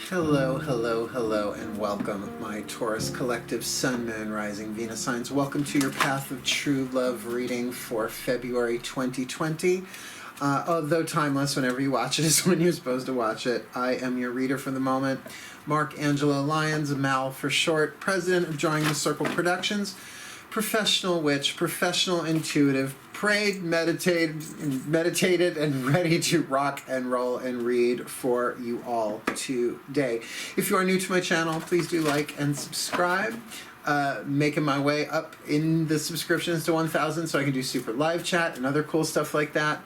Hello, hello, hello, and welcome, my Taurus collective Sun, Moon, Rising, Venus signs. Welcome to your Path of True Love reading for February 2020. Although timeless, whenever you watch it is when you're supposed to watch it. I am your reader for the moment, Mark Angelo Lyons, Mal for short, president of Drawing the Circle Productions, professional witch, professional intuitive, prayed, meditated, and ready to rock and roll and read for you all today. If you are new to my channel, please do like and subscribe. Making my way up in the subscriptions to 1,000 so I can do super live chat and other cool stuff like that.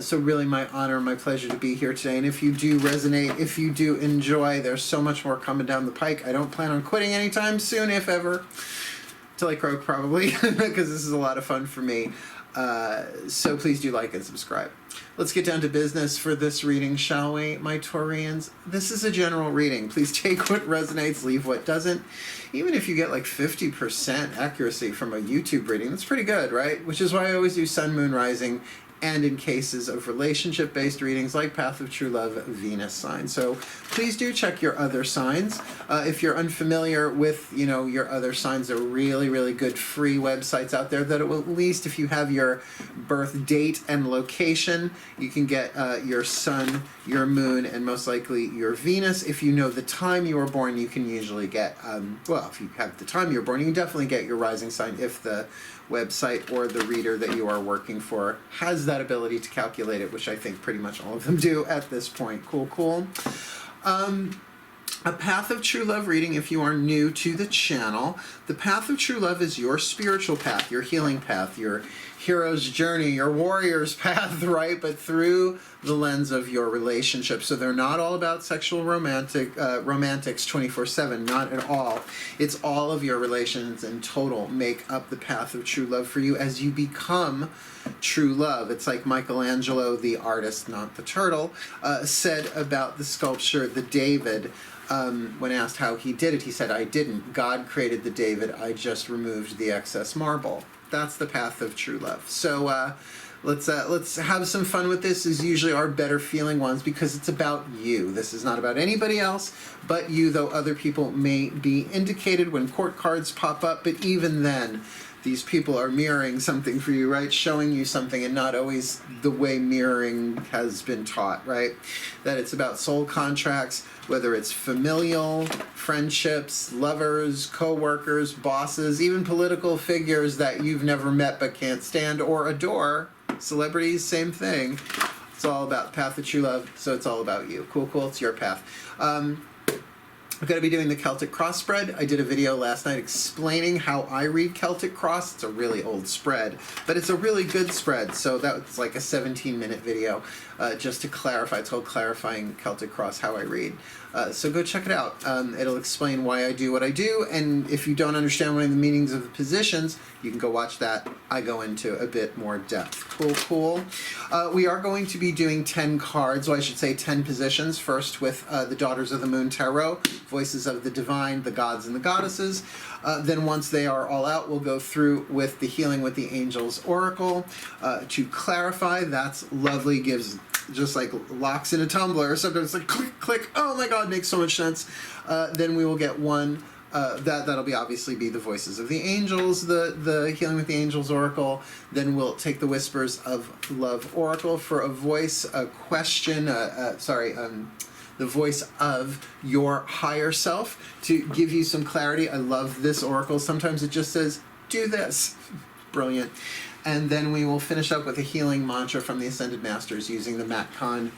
So really my honor and my pleasure to be here today. And if you do resonate, if you do enjoy, there's so much more coming down the pike. I don't plan on quitting anytime soon, if ever. Till I croak, probably, because this is a lot of fun for me. So please do like and subscribe. Let's get down to business for this reading, shall we, my Taurians? This is a general reading. Please take what resonates, leave what doesn't. Even if you get like 50% accuracy from a YouTube reading, that's pretty good, right? Which is why I always do Sun, Moon, Rising, and in cases of relationship-based readings like Path of True Love, Venus sign. So please do check your other signs. If you're unfamiliar with, your other signs, there are really, really good free websites out there that will, at least if you have your birth date and location, you can get your sun, your moon, and most likely your Venus. If you know the time you were born, you can usually get, if you have the time you were born, you can definitely get your rising sign if the website or the reader that you are working for has that ability to calculate it, which I think pretty much all of them do at this point. Cool. A Path of True Love reading, if you are new to the channel. The Path of True Love is your spiritual path, your healing path, your hero's journey, your warrior's path, right? But through the lens of your relationship. So they're not all about sexual romantics 24/7, not at all. It's all of your relations in total make up the path of true love for you as you become true love. It's like Michelangelo, the artist, not the turtle, said about the sculpture, the David. When asked how he did it, he said, "I didn't. God created the David. I just removed the excess marble." That's the path of true love. So let's have some fun with this. Is usually our better feeling ones because it's about you. This is not about anybody else but you, though other people may be indicated when court cards pop up. But even then, these people are mirroring something for you, right? Showing you something, and not always the way mirroring has been taught, right? That it's about soul contracts, whether it's familial, friendships, lovers, co-workers, bosses, even political figures that you've never met but can't stand or adore. Celebrities, same thing. It's all about path of true love, so it's all about you. Cool, it's your path. I'm going to be doing the Celtic cross spread. I did a video last night explaining how I read Celtic cross. It's a really old spread, but it's a really good spread. So that was like a 17-minute video just to clarify. It's called Clarifying Celtic Cross, How I Read. So go check it out. It'll explain why I do what I do, and if you don't understand one of the meanings of the positions, you can go watch that. I go into a bit more depth. Cool. We are going to be doing 10 cards, well, I should say 10 positions, first with the Daughters of the Moon Tarot, Voices of the Divine, the Gods and the Goddesses. Then once they are all out, we'll go through with the Healing with the Angels Oracle. To clarify, that's lovely, gives just like locks in a tumbler. Sometimes it's like click, oh my god, makes so much sense. Then we will get one, that'll be obviously be the Voices of the Angels, the Healing with the Angels Oracle. Then we'll take the Whispers of Love Oracle for a voice, a question, the voice of your higher self to give you some clarity. I love this oracle. Sometimes it just says, do this. Brilliant. And then we will finish up with a healing mantra from the Ascended Masters using the Kahn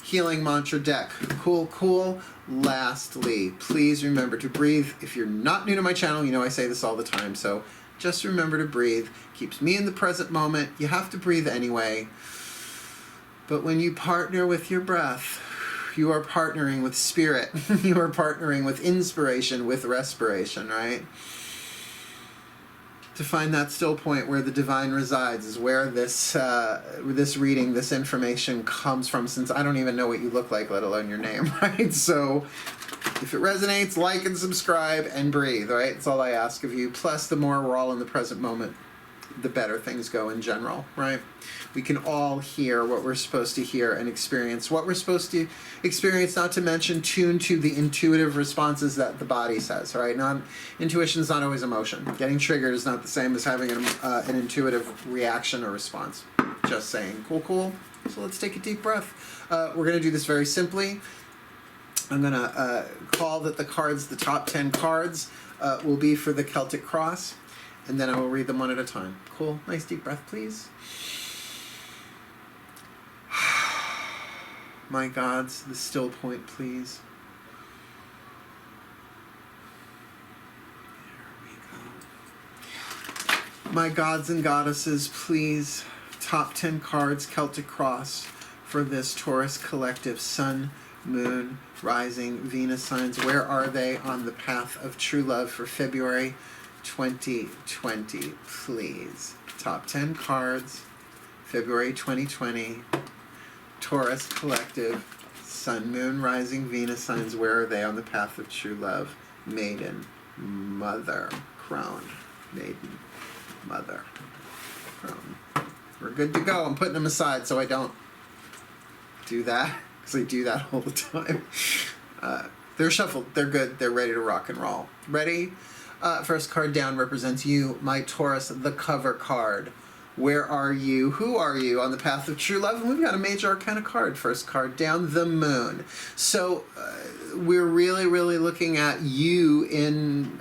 healing mantra deck. Cool. Lastly, please remember to breathe. If you're not new to my channel, you know I say this all the time, so just remember to breathe. Keeps me in the present moment. You have to breathe anyway. But when you partner with your breath, you are partnering with spirit. You are partnering with inspiration, with respiration, right? To find that still point where the divine resides is where this reading, this information comes from, since I don't even know what you look like, let alone your name, right? So if it resonates, like and subscribe and breathe, right? That's all I ask of you. Plus, the more we're all in the present moment, the better things go in general, right? We can all hear what we're supposed to hear and experience what we're supposed to experience, not to mention tune to the intuitive responses that the body says, right? Intuition is not always emotion. Getting triggered is not the same as having an intuitive reaction or response. Just saying. Cool, cool? So let's take a deep breath. We're going to do this very simply. I'm going to call that the cards, the top 10 cards, will be for the Celtic Cross. And then I will read them one at a time. Cool. Nice deep breath, please. My gods, the still point, please. There we go. My gods and goddesses, please. Top 10 cards, Celtic Cross, for this Taurus collective. Sun, Moon, Rising, Venus signs. Where are they on the path of true love for February 2020, please? Top 10 cards, February 2020, Taurus collective, Sun, Moon, Rising, Venus signs. Where are they on the path of true love? Maiden, Mother, Crone, Maiden, Mother, Crone. We're good to go. I'm putting them aside so I don't do that, because I do that all the time. They're shuffled. They're good. They're ready to rock and roll. Ready? First card down represents you, my Taurus, the cover card. Where are you? Who are you on the path of true love? And we've got a major arcana card. First card down, the Moon. So we're really, really looking at you in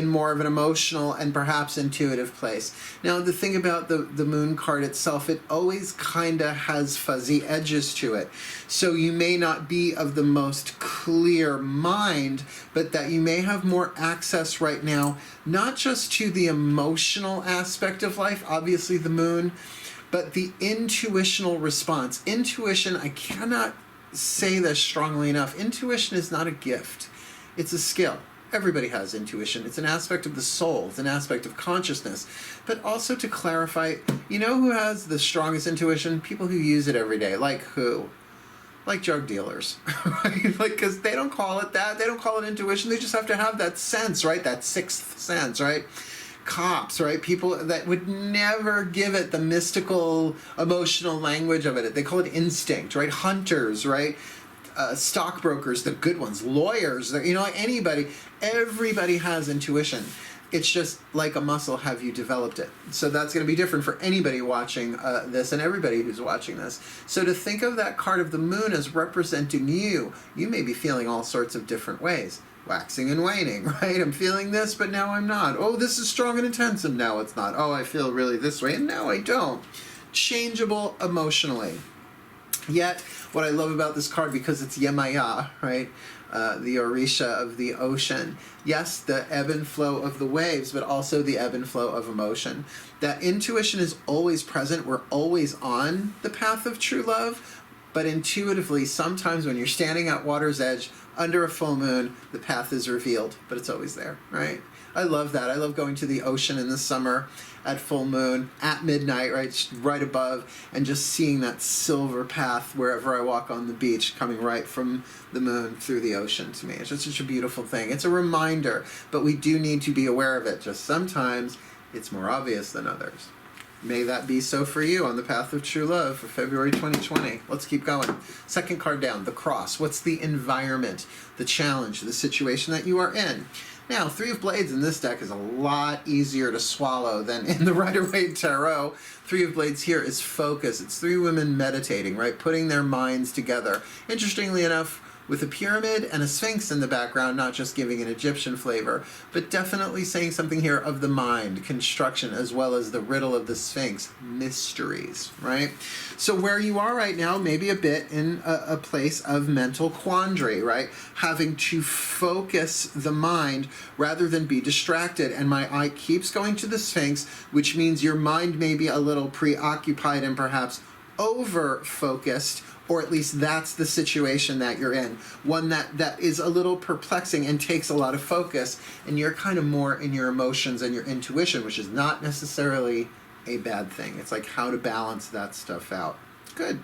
more of an emotional and perhaps intuitive place. Now, the thing about the Moon card itself, it always kind of has fuzzy edges to it. So you may not be of the most clear mind, but that you may have more access right now, not just to the emotional aspect of life, obviously the Moon, but the intuitional response. Intuition, I cannot say this strongly enough. Intuition is not a gift. It's a skill. Everybody has intuition. It's an aspect of the soul. It's an aspect of consciousness. But also, to clarify, you know who has the strongest intuition? People who use it every day. Like who? Like drug dealers, right? Like, because they don't call it that. They don't call it intuition. They just have to have that sense, right? That sixth sense, right? Cops, right? People that would never give it the mystical, emotional language of it. They call it instinct, right? Hunters, right? Stockbrokers, the good ones, lawyers, you know, anybody, everybody has intuition. It's just like a muscle, have you developed it? So that's going to be different for anybody watching this and everybody who's watching this. So to think of that card of the Moon as representing you, you may be feeling all sorts of different ways. Waxing and waning, right? I'm feeling this, but now I'm not. Oh, this is strong and intense, and now it's not. Oh, I feel really this way, and now I don't. Changeable emotionally. Yet, what I love about this card, because it's Yemaya, right? The Orisha of the ocean. Yes, the ebb and flow of the waves, but also the ebb and flow of emotion. That intuition is always present. We're always on the path of true love, but intuitively, sometimes when you're standing at water's edge, under a full moon, the path is revealed, but it's always there, right? I love that. I love going to the ocean in the summer at full moon, at midnight, right above, and just seeing that silver path wherever I walk on the beach coming right from the moon through the ocean to me. It's just such a beautiful thing. It's a reminder, but we do need to be aware of it. Just sometimes it's more obvious than others. May that be so for you on the path of true love for February 2020. Let's keep going. Second card down, the Cross. What's the environment, the challenge, the situation that you are in? Now, Three of Blades in this deck is a lot easier to swallow than in the Rider-Waite Tarot. Three of Blades here is focus. It's three women meditating, right? Putting their minds together. Interestingly enough, with a pyramid and a sphinx in the background, not just giving an Egyptian flavor, but definitely saying something here of the mind, construction, as well as the riddle of the sphinx, mysteries, right? So where you are right now, maybe a bit in a place of mental quandary, right? Having to focus the mind rather than be distracted. And my eye keeps going to the sphinx, which means your mind may be a little preoccupied and perhaps over-focused, or at least that's the situation that you're in. One that is a little perplexing and takes a lot of focus, and you're kind of more in your emotions and your intuition, which is not necessarily a bad thing. It's like how to balance that stuff out. Good.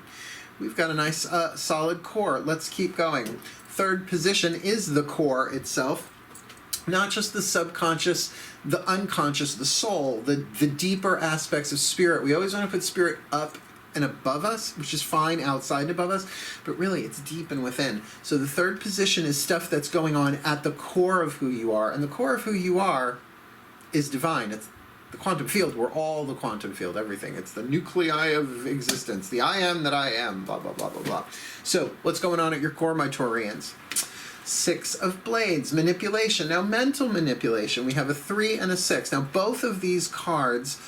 We've got a nice solid core. Let's keep going. Third position is the core itself. not just the subconscious, the unconscious, the soul, the deeper aspects of spirit. We always want to put spirit up and above us, which is fine, outside and above us, but really it's deep and within. So the third position is stuff that's going on at the core of who you are, and the core of who you are is divine. It's the quantum field. We're all the quantum field, everything. It's the nuclei of existence, the I am that I am, blah, blah, blah, blah, blah. So what's going on at your core, my Taurians? 6 of Blades, manipulation. Now, mental manipulation, we have a 3 and a 6. Now, both of these cards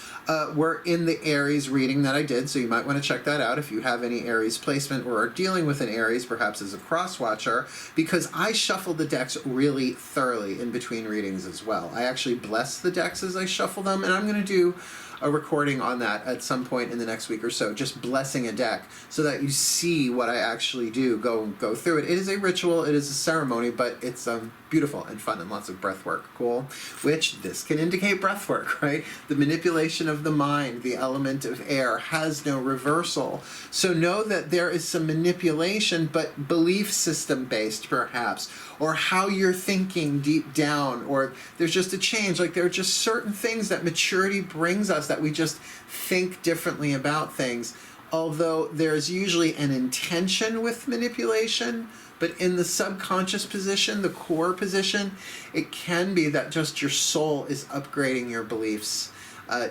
were in the Aries reading that I did, so you might want to check that out if you have any Aries placement or are dealing with an Aries, perhaps as a cross-watcher, because I shuffle the decks really thoroughly in between readings as well. I actually bless the decks as I shuffle them, and I'm going to do a recording on that at some point in the next week or so, just blessing a deck so that you see what I actually do, go through it. It is a ritual, it is a ceremony, but it's beautiful and fun and lots of breath work. Cool. Which this can indicate breath work, right? The manipulation of the mind, the element of air, has no reversal. So know that there is some manipulation, but belief system based perhaps, or how you're thinking deep down, or there's just a change. Like there are just certain things that maturity brings us, that we just think differently about things. Although there's usually an intention with manipulation, but in the subconscious position, the core position, it can be that just your soul is upgrading your beliefs,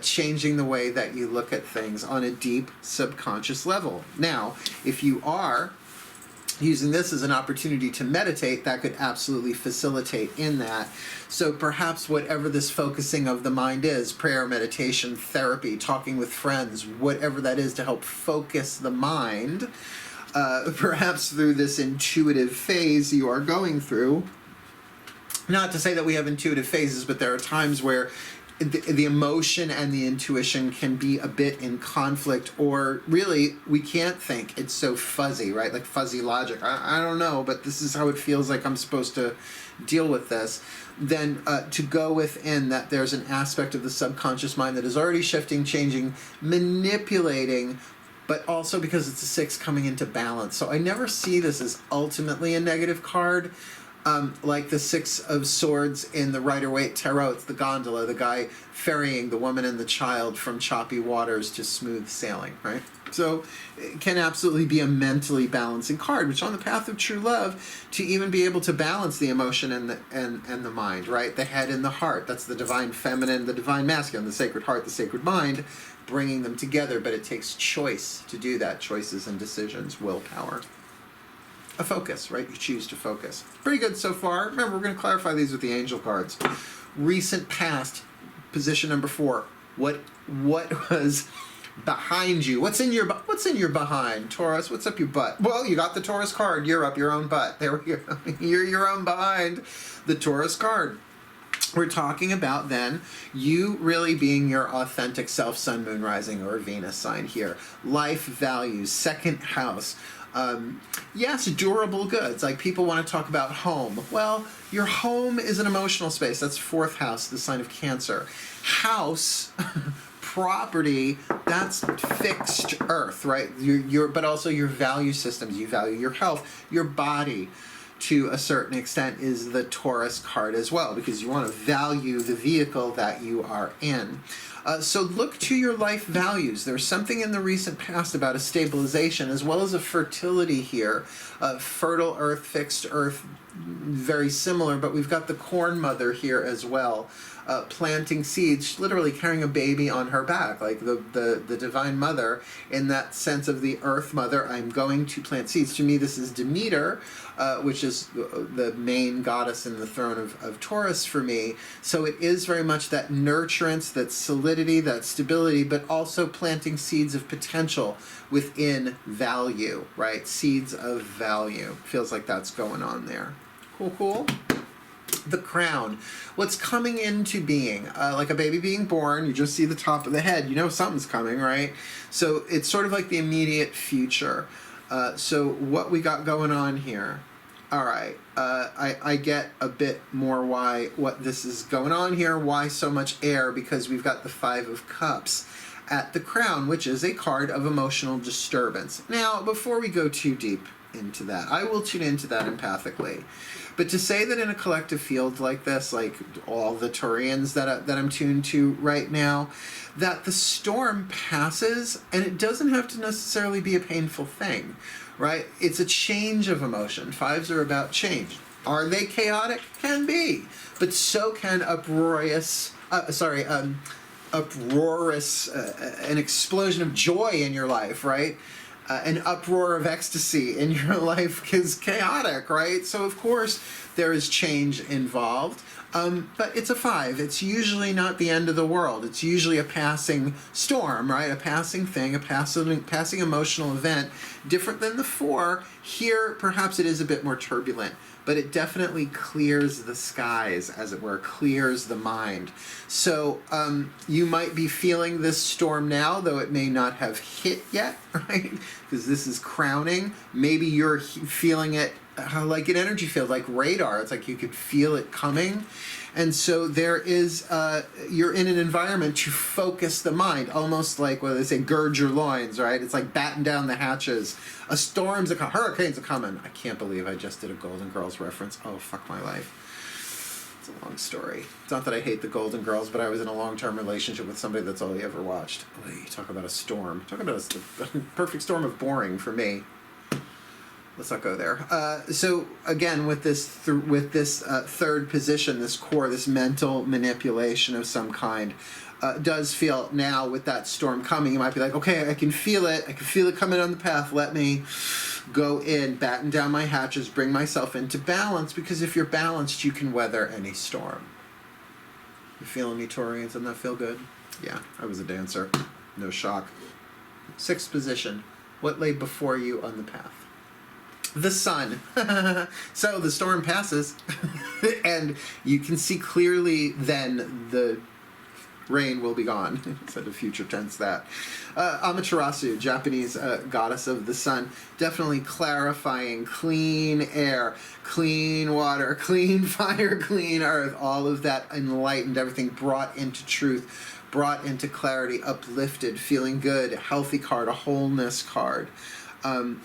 changing the way that you look at things on a deep subconscious level. Now, if you are using this as an opportunity to meditate, that could absolutely facilitate in that. So perhaps whatever this focusing of the mind is, prayer, meditation, therapy, talking with friends, whatever that is to help focus the mind, perhaps through this intuitive phase you are going through. Not to say that we have intuitive phases, but there are times where the emotion and the intuition can be a bit in conflict, or really we can't think. It's so fuzzy, right? Like fuzzy logic. I don't know, but this is how it feels like I'm supposed to deal with this. Then to go within that, there's an aspect of the subconscious mind that is already shifting, changing, manipulating, but also because it's a 6 coming into balance. So I never see this as ultimately a negative card. Like the 6 of Swords in the Rider-Waite Tarot, it's the gondola, the guy ferrying the woman and the child from choppy waters to smooth sailing, right? So it can absolutely be a mentally balancing card, which on the path of true love, to even be able to balance the emotion and the mind, right? The head and the heart, that's the divine feminine, the divine masculine, the sacred heart, the sacred mind, bringing them together, but it takes choice to do that, choices and decisions, willpower. A focus, right? You choose to focus. Pretty good so far. Remember, we're going to clarify these with the angel cards. Recent past, position number 4. What was behind you? What's in your behind, Taurus? What's up your butt? Well, you got the Taurus card. You're up your own butt. There we go. You're your own behind. The Taurus card. We're talking about then you really being your authentic self, sun, moon, rising, or Venus sign here. Life values, second house. Yes, durable goods. Like people want to talk about home. Well, your home is an emotional space. That's 4th house, the sign of Cancer. House, property, that's fixed earth, right? But also your value systems. You value your health, your body. To a certain extent is the Taurus card as well, because you want to value the vehicle that you are in. So look to your life values. There's something in the recent past about a stabilization as well as a fertility here. Fertile earth, fixed earth, very similar, but we've got the corn mother here as well. Planting seeds, literally carrying a baby on her back, like the divine mother, in that sense of the earth mother. I'm going to plant seeds. To me, this is Demeter, which is the main goddess in the throne of Taurus for me. So it is very much that nurturance, that solidity, that stability, but also planting seeds of potential within value, right? Seeds of value. Feels like that's going on there. Cool, cool. The crown, what's coming into being, like a baby being born, you just see the top of the head, you know something's coming, right? So it's sort of like the immediate future. So what we got going on here, all right, I get a bit more what this is going on here, why so much air, because we've got the 5 of Cups at the crown, which is a card of emotional disturbance. Now, before we go too deep into that. I will tune into that empathically. But to say that in a collective field like this, like all the Taurians that I'm tuned to right now, that the storm passes and it doesn't have to necessarily be a painful thing, right? It's a change of emotion. Fives are about change. Are they chaotic? Can be. But so can an explosion of joy in your life, right? An uproar of ecstasy in your life is chaotic, right? So of course there is change involved, but it's a 5. It's usually not the end of the world. It's usually a passing storm, right? A passing thing, a passing emotional event. Different than the 4. Here, perhaps it is a bit more turbulent, but it definitely clears the skies, as it were, clears the mind. So you might be feeling this storm now, though it may not have hit yet, right? Because this is crowning. Maybe you're feeling it like an energy field, like radar. It's like you could feel it coming. And so there is, you're in an environment to focus the mind, almost like what they say, gird your loins, right? It's like batten down the hatches. Hurricanes are coming. I can't believe I just did a Golden Girls reference. Oh, fuck my life. It's a long story. It's not that I hate the Golden Girls, but I was in a long-term relationship with somebody that's all he ever watched. Oh, you talk about a storm. Talk about a perfect storm of boring for me. Let's not go there. So again, with this third position, this core, this mental manipulation of some kind, does feel now with that storm coming, you might be like, okay, I can feel it. I can feel it coming on the path. Let me go in, batten down my hatches, bring myself into balance, because if you're balanced, you can weather any storm. You feeling me, Taurians? Doesn't that feel good? Yeah, I was a dancer. No shock. 6th position. What lay before you on the path? The sun. So the storm passes and you can see clearly then the rain will be gone. Instead of future tense that. Amaterasu, Japanese goddess of the sun, definitely clarifying clean air, clean water, clean fire, clean earth, all of that enlightened, everything brought into truth, brought into clarity, uplifted, feeling good, healthy card, a wholeness card.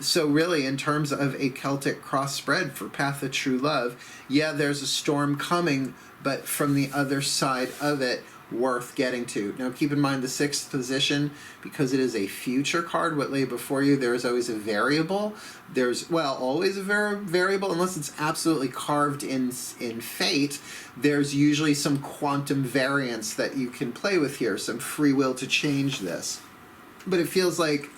So really, in terms of a Celtic cross spread for Path of True Love, yeah, there's a storm coming, but from the other side of it, worth getting to. Now, keep in mind the 6th position, because it is a future card, what lay before you, there is always a variable. There's, well, always a variable, unless it's absolutely carved in fate. There's usually some quantum variance that you can play with here, some free will to change this. But it feels like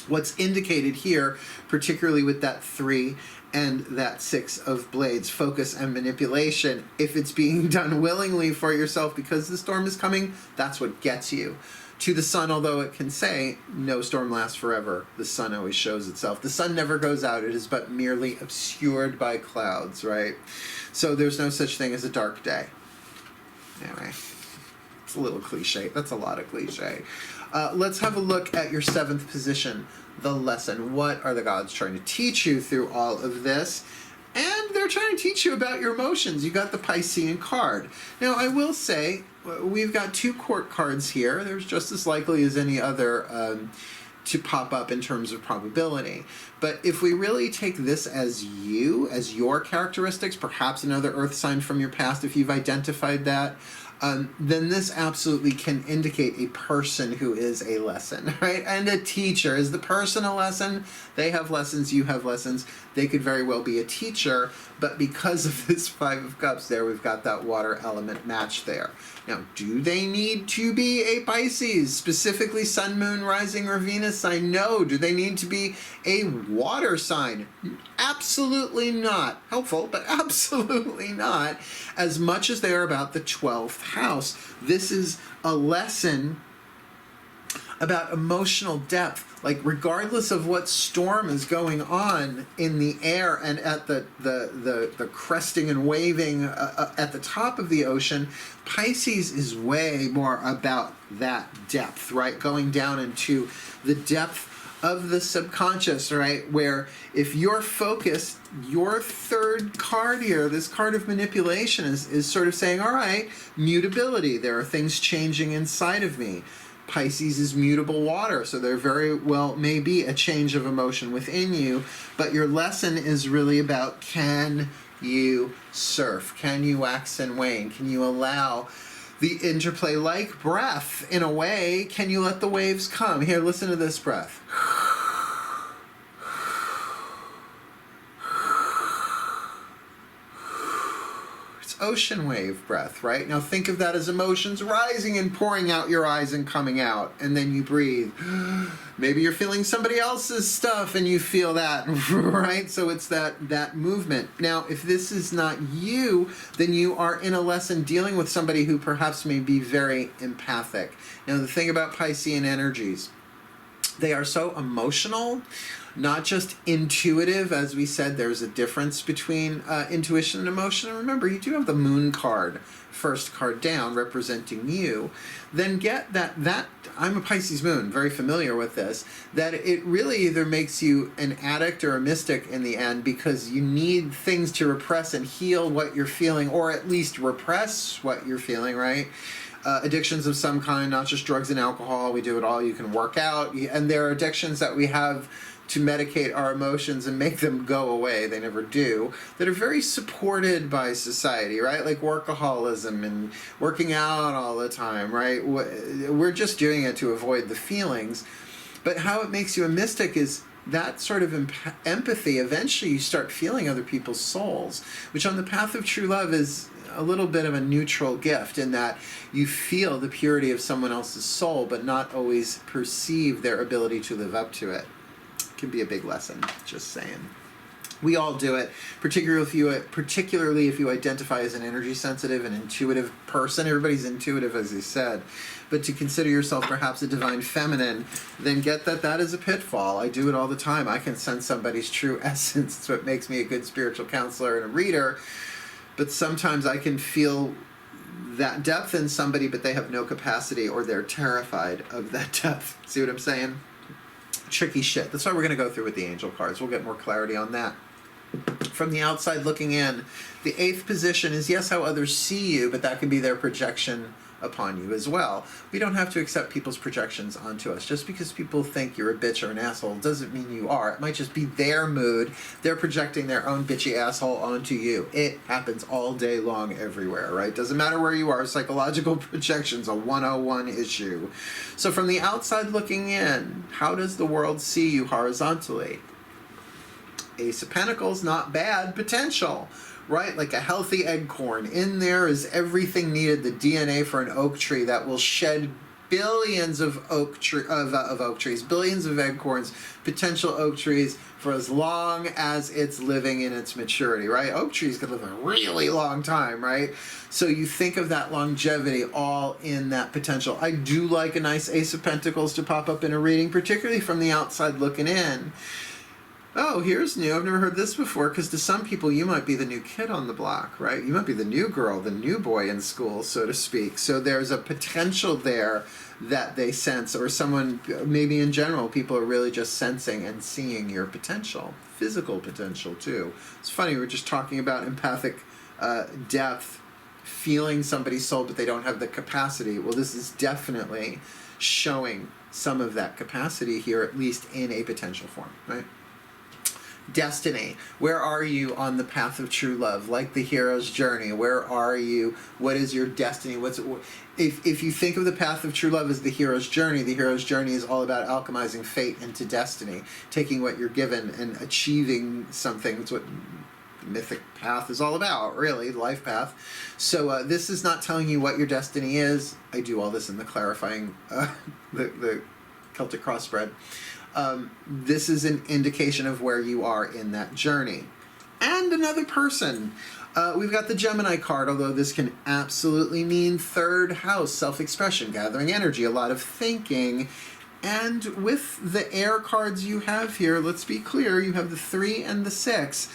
what's indicated here, particularly with that 3 and that 6 of blades, focus and manipulation, if it's being done willingly for yourself because the storm is coming, that's what gets you. To the sun, although it can say, no storm lasts forever, the sun always shows itself. The sun never goes out, it is but merely obscured by clouds, right? So there's no such thing as a dark day. Anyway, it's a little cliche. That's a lot of cliche. Let's have a look at your 7th position, the lesson. What are the gods trying to teach you through all of this? And they're trying to teach you about your emotions. You got the Piscean card. Now, I will say, we've got 2 court cards here. There's just as likely as any other to pop up in terms of probability. But if we really take this as you, as your characteristics, perhaps another earth sign from your past, if you've identified that, then this absolutely can indicate a person who is a lesson, right? And a teacher. Is the person a lesson? They have lessons, you have lessons. They could very well be a teacher, but because of this 5 of Cups there, we've got that water element match there. Now, do they need to be a Pisces, specifically Sun, Moon, Rising, or Venus sign? No. Do they need to be a water sign? Absolutely not. Helpful, but absolutely not. As much as they are about the 12th house. This is a lesson about emotional depth. Like, regardless of what storm is going on in the air and at the cresting and waving at the top of the ocean, Pisces is way more about that depth, right? Going down into the depth of the subconscious, right? Where if you're focused, your 3rd card here, this card of manipulation, is sort of saying, all right, mutability. There are things changing inside of me. Pisces is mutable water, so there very well may be a change of emotion within you, but your lesson is really about, can you surf? Can you wax and wane? Can you allow the interplay like breath in a way? Can you let the waves come? Here, listen to this breath. Ocean wave breath, right? Now think of that as emotions rising and pouring out your eyes and coming out, and then you breathe. Maybe you're feeling somebody else's stuff and you feel that, right? So it's that movement. Now, if this is not you, then you are in a lesson dealing with somebody who perhaps may be very empathic. Now, the thing about Piscean energies, they are so emotional, not just intuitive. As we said, there's a difference between intuition and emotion. And remember, you do have the moon card, first card down, representing you. Then get that I'm a Pisces moon, very familiar with this, that it really either makes you an addict or a mystic in the end, because you need things to repress and heal what you're feeling, or at least repress what you're feeling, right? Addictions of some kind, not just drugs and alcohol. We do it all. You can work out. And there are addictions that we have to medicate our emotions and make them go away, they never do, that are very supported by society, right? Like workaholism and working out all the time, right? We're just doing it to avoid the feelings. But how it makes you a mystic is that sort of empathy. Eventually you start feeling other people's souls, which on the path of true love is a little bit of a neutral gift, in that you feel the purity of someone else's soul, but not always perceive their ability to live up to it. Can be a big lesson, just saying. We all do it, particularly if you identify as an energy sensitive and intuitive person. Everybody's intuitive, as he said. But to consider yourself perhaps a divine feminine, then get that is a pitfall. I do it all the time. I can sense somebody's true essence. It's what makes me a good spiritual counselor and a reader. But sometimes I can feel that depth in somebody, but they have no capacity, or they're terrified of that depth. See what I'm saying? Tricky shit. That's why we're going to go through with the angel cards. We'll get more clarity on that. From the outside looking in, the 8th position is, yes, how others see you, but that can be their projection upon you as well. We don't have to accept people's projections onto us. Just because people think you're a bitch or an asshole doesn't mean you are. It might just be their mood. They're projecting their own bitchy asshole onto you. It happens all day long everywhere, right? Doesn't matter where you are. Psychological projection's a 101 issue. So from the outside looking in, how does the world see you horizontally? Ace of Pentacles, not bad potential, right? Like a healthy acorn. In there is everything needed, the DNA for an oak tree that will shed billions of oak trees, billions of acorns, potential oak trees, for as long as it's living in its maturity, right? Oak trees can live a really long time, right? So you think of that longevity all in that potential. I do like a nice Ace of Pentacles to pop up in a reading, particularly from the outside looking in. Oh, here's new. I've never heard this before, because to some people you might be the new kid on the block, right? You might be the new girl, the new boy in school, so to speak. So there's a potential there that they sense, or someone, maybe in general, people are really just sensing and seeing your potential, physical potential too. It's funny, we were just talking about empathic depth, feeling somebody's soul, but they don't have the capacity. Well, this is definitely showing some of that capacity here, at least in a potential form, right? Destiny. Where are you on the path of true love? Like the hero's journey. Where are you? What is your destiny? If you think of the path of true love as the hero's journey is all about alchemizing fate into destiny, taking what you're given and achieving something. That's what the mythic path is all about, really, the life path. So this is not telling you what your destiny is. I do all this in the clarifying, the Celtic crossbred. This is an indication of where you are in that journey. And another person. We've got the Gemini card, although this can absolutely mean 3rd house, self-expression, gathering energy, a lot of thinking. And with the air cards you have here, let's be clear, you have the 3 and the 6.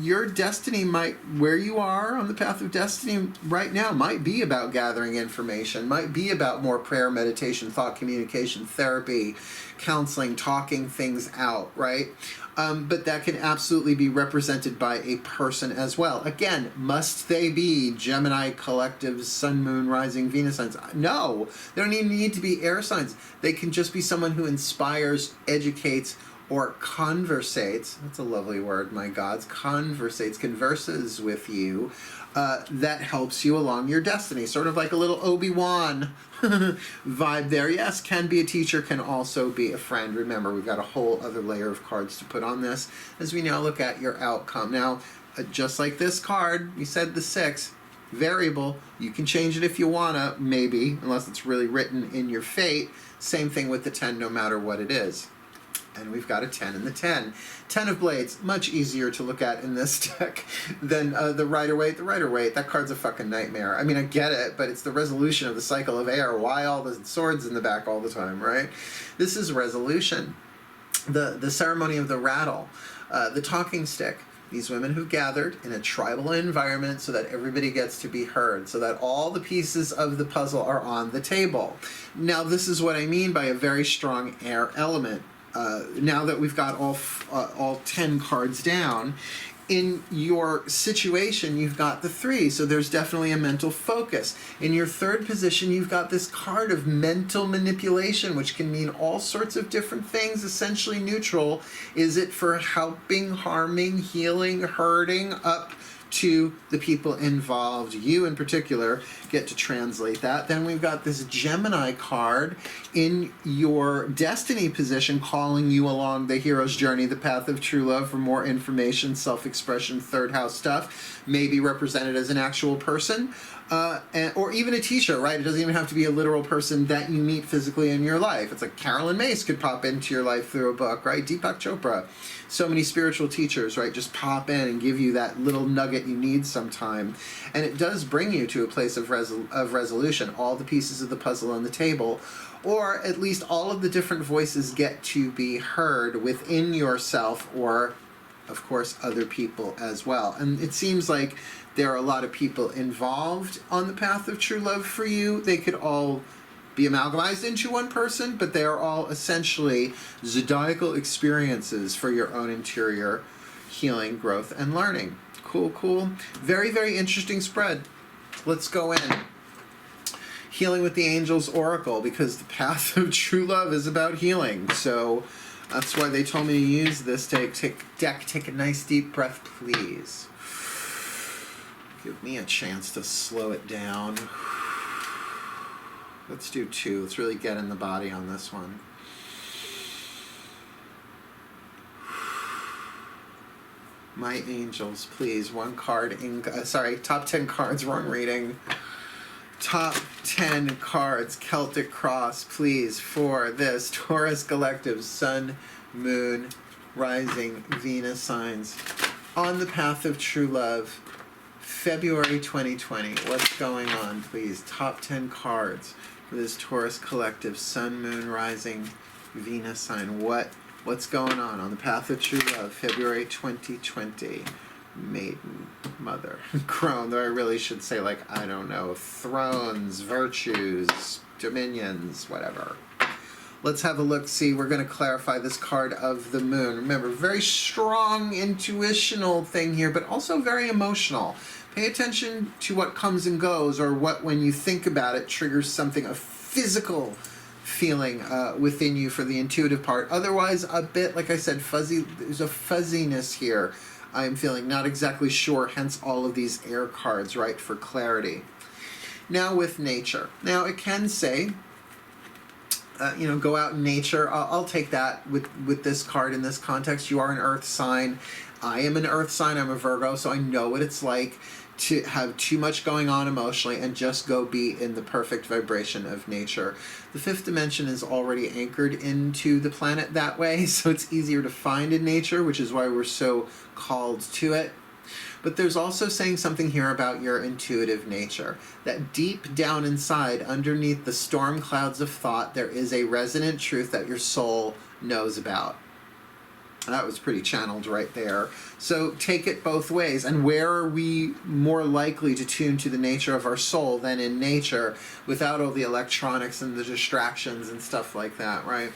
Your destiny might, where you are on the path of destiny right now, might be about gathering information, might be about more prayer, meditation, thought, communication, therapy, counseling, talking things out, right? But that can absolutely be represented by a person as well. Again, must they be Gemini collectives, Sun, Moon, Rising, Venus signs? No, they don't even need to be air signs. They can just be someone who inspires, educates, or conversates. That's a lovely word, my gods. Converses with you. That helps you along your destiny. Sort of like a little Obi-Wan vibe there. Yes, can be a teacher, can also be a friend. Remember, we've got a whole other layer of cards to put on this as we now look at your outcome. Now, just like this card, we said the 6, variable. You can change it if you wanna, maybe, unless it's really written in your fate. Same thing with the 10, no matter what it is. And we've got a 10 and the 10. 10 of Blades, much easier to look at in this deck than the Rider-Waite. The Rider-Waite, that card's a fucking nightmare. I mean, I get it, but it's the resolution of the cycle of air. Why all the swords in the back all the time, right? This is resolution. The ceremony of the rattle, the talking stick. These women who gathered in a tribal environment so that everybody gets to be heard, so that all the pieces of the puzzle are on the table. Now, this is what I mean by a very strong air element. Now that we've got all 10 cards down, in your situation, you've got the 3, so there's definitely a mental focus. In your 3rd position, you've got this card of mental manipulation, which can mean all sorts of different things, essentially neutral. Is it for helping, harming, healing, hurting, up to the people involved? You in particular get to translate that. Then we've got this Gemini card in your destiny position calling you along the hero's journey, the path of true love. For more information, self-expression, 3rd house stuff, may be represented as an actual person. Or even a teacher, right? It doesn't even have to be a literal person that you meet physically in your life. It's like Carolyn Mace could pop into your life through a book, right? Deepak Chopra. So many spiritual teachers, right? Just pop in and give you that little nugget you need sometime. And it does bring you to a place of resolution. All the pieces of the puzzle on the table, or at least all of the different voices get to be heard within yourself, or of course other people as well. And it seems like there are a lot of people involved on the path of true love for you. They could all be amalgamized into one person, but they are all essentially zodiacal experiences for your own interior healing, growth, and learning. Cool, cool. Very, very interesting spread. Let's go in. Healing with the Angels Oracle, because the path of true love is about healing. So that's why they told me to use this deck. Take a nice deep breath, please. Give me a chance to slow it down. Let's do 2. Let's really get in the body on this one. My angels, please. One card. Top 10 cards. Wrong reading. Top 10 cards. Celtic Cross, please, for this Taurus Collective Sun, Moon, Rising, Venus signs on the path of true love. February 2020. What's going on, please? Top 10 cards for this Taurus Collective Sun, Moon, Rising, Venus sign. What's going on the path of true love? February 2020. Maiden, Mother, Crone. Though I really should say, like, I don't know, thrones, virtues, dominions, whatever. Let's have a look. See, we're going to clarify this card of the Moon. Remember, very strong intuitional thing here, but also very emotional. Pay attention to what comes and goes, or what, when you think about it, triggers something, a physical feeling within you for the intuitive part. Otherwise, a bit, like I said, fuzzy. There's a fuzziness here. I'm feeling not exactly sure, hence all of these air cards, right, for clarity. Now with nature. Now it can say, go out in nature. I'll take that with this card in this context. You are an earth sign. I am an earth sign. I'm a Virgo, so I know what it's like to have too much going on emotionally and just go be in the perfect vibration of nature. The 5th dimension is already anchored into the planet that way, so it's easier to find in nature, which is why we're so called to it. But there's also saying something here about your intuitive nature, that deep down inside, underneath the storm clouds of thought, there is a resonant truth that your soul knows about. That was pretty channeled right there. So take it both ways. And where are we more likely to tune to the nature of our soul than in nature, without all the electronics and the distractions and stuff like that, right?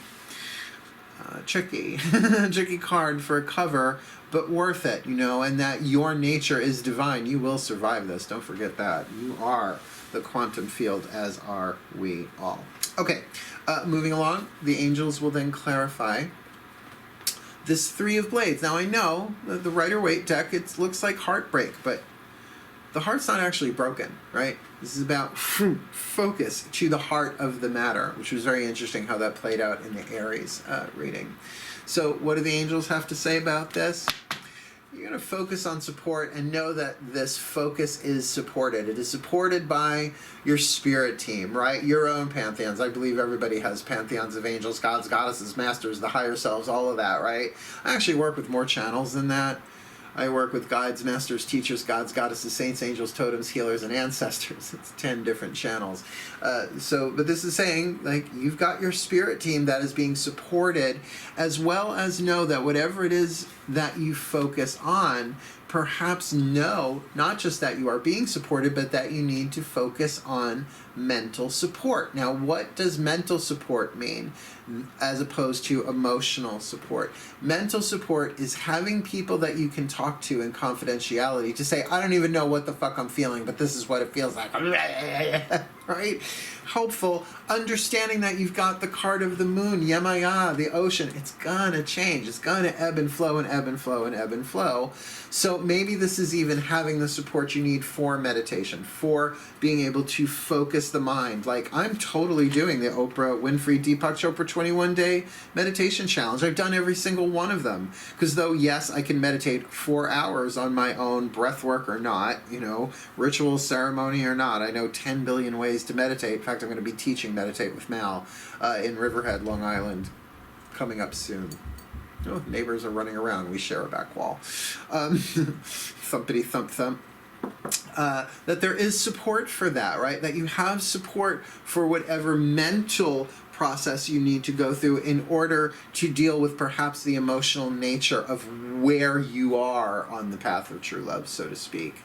tricky, tricky card for a cover, but worth it, you know, and that your nature is divine. You will survive this. Don't forget that. You are the quantum field, as are we all. Okay, moving along, the angels will then clarify this Three of Blades. Now I know that the Rider-Waite deck, it looks like heartbreak, but the heart's not actually broken, right? This is about focus to the heart of the matter, which was very interesting how that played out in the Aries reading. So what do the angels have to say about this? You're going to focus on support and know that this focus is supported. It is supported by your spirit team, right? Your own pantheons. I believe everybody has pantheons of angels, gods, goddesses, masters, the higher selves, all of that, right? I actually work with more channels than that. I work with guides, masters, teachers, gods, goddesses, saints, angels, totems, healers, and ancestors. It's 10 different channels. But this is saying, like, you've got your spirit team that is being supported, as well as know that whatever it is that you focus on, perhaps know not just that you are being supported, but that you need to focus on mental support. Now, what does mental support mean as opposed to emotional support? Mental support is having people that you can talk to in confidentiality to say, I don't even know what the fuck I'm feeling, but this is what it feels like. Right? Helpful. Understanding that you've got the card of the moon, Yemaya, the ocean. It's gonna change. It's gonna ebb and flow and ebb and flow and ebb and flow. So maybe this is even having the support you need for meditation, for being able to focus the mind. Like, I'm totally doing the Oprah Winfrey Deepak Chopra 21-day meditation challenge. I've done every single one of them. Because though, yes, I can meditate 4 hours on my own, breath work or not, you know, ritual, ceremony or not. I know 10 billion ways to meditate. In fact, I'm going to be teaching Meditate with Mal in Riverhead, Long Island, coming up soon. Oh, neighbors are running around. We share a back wall. Thumpity thump thump. That there is support for that, right? That you have support for whatever mental process you need to go through in order to deal with perhaps the emotional nature of where you are on the path of true love, so to speak.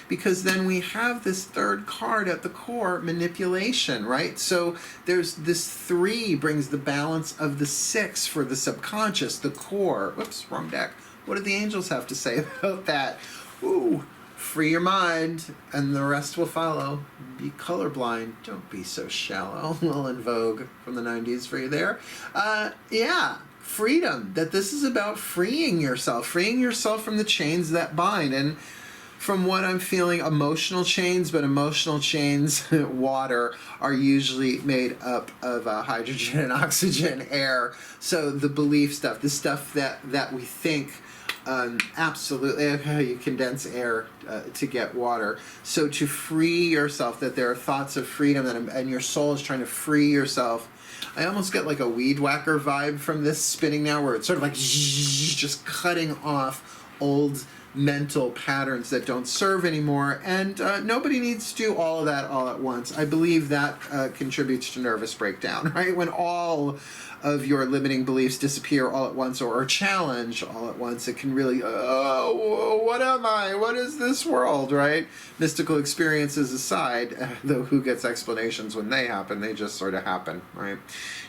Because then we have this third card at the core, manipulation, right? So there's this 3 brings the balance of the 6 for the subconscious, the core. Whoops, wrong deck. What do the angels have to say about that? Ooh. Free your mind, and the rest will follow. Be colorblind. Don't be so shallow. Well, in vogue from the 90s for you there. Yeah, freedom. That this is about freeing yourself from the chains that bind. And from what I'm feeling, emotional chains, but emotional chains, water, are usually made up of hydrogen and oxygen, air. So the belief stuff, the stuff that we think, absolutely, you condense air to get water. So to free yourself, that there are thoughts of freedom, and your soul is trying to free yourself. I almost get like a weed whacker vibe from this spinning now, where it's sort of like just cutting off old mental patterns that don't serve anymore, and nobody needs to do all of that all at once. I believe that contributes to nervous breakdown, right? When all of your limiting beliefs disappear all at once, or are challenged all at once, it can really, oh, what am I? What is this world, right? Mystical experiences aside, though who gets explanations when they happen? They just sort of happen, right?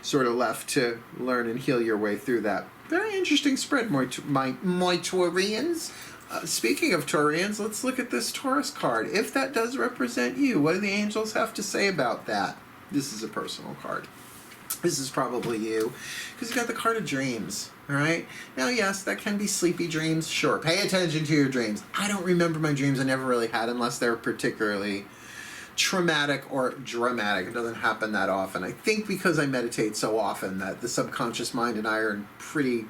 Sort of left to learn and heal your way through that. Very interesting spread, my Taurians. Speaking of Taurians, let's look at this Taurus card. If that does represent you, what do the angels have to say about that? This is a personal card. This is probably you, because you got the card of dreams, all right? Now, yes, that can be sleepy dreams. Sure, pay attention to your dreams. I don't remember my dreams. I never really had, unless they're particularly traumatic or dramatic. It doesn't happen that often. I think because I meditate so often that the subconscious mind and I are in pretty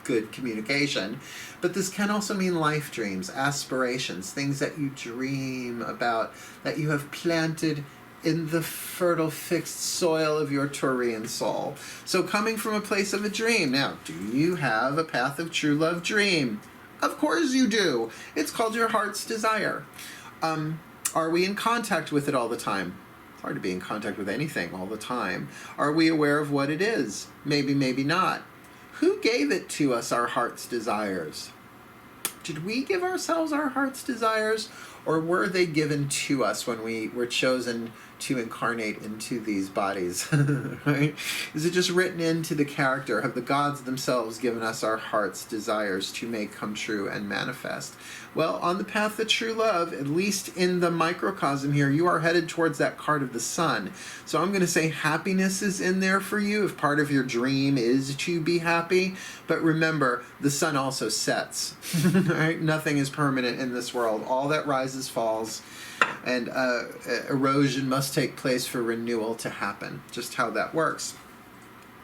good communication. But this can also mean life dreams, aspirations, things that you dream about, that you have planted in the fertile, fixed soil of your Taurian soul. So coming from a place of a dream. Now, do you have a path of true love dream? Of course you do. It's called your heart's desire. Are we in contact with it all the time? It's hard to be in contact with anything all the time. Are we aware of what it is? Maybe, maybe not. Who gave it to us, our heart's desires? Did we give ourselves our heart's desires? or were they given to us when we were chosen to incarnate into these bodies? Right? Is it just written into the character? Have the gods themselves given us our heart's desires to make come true and manifest? Well, on the path of true love, at least in the microcosm here, you are headed towards that card of the sun. So I'm going to say happiness is in there for you if part of your dream is to be happy. But remember, the sun also sets. Right? Nothing is permanent in this world. All that rises falls. And erosion must take place for renewal to happen. Just how that works.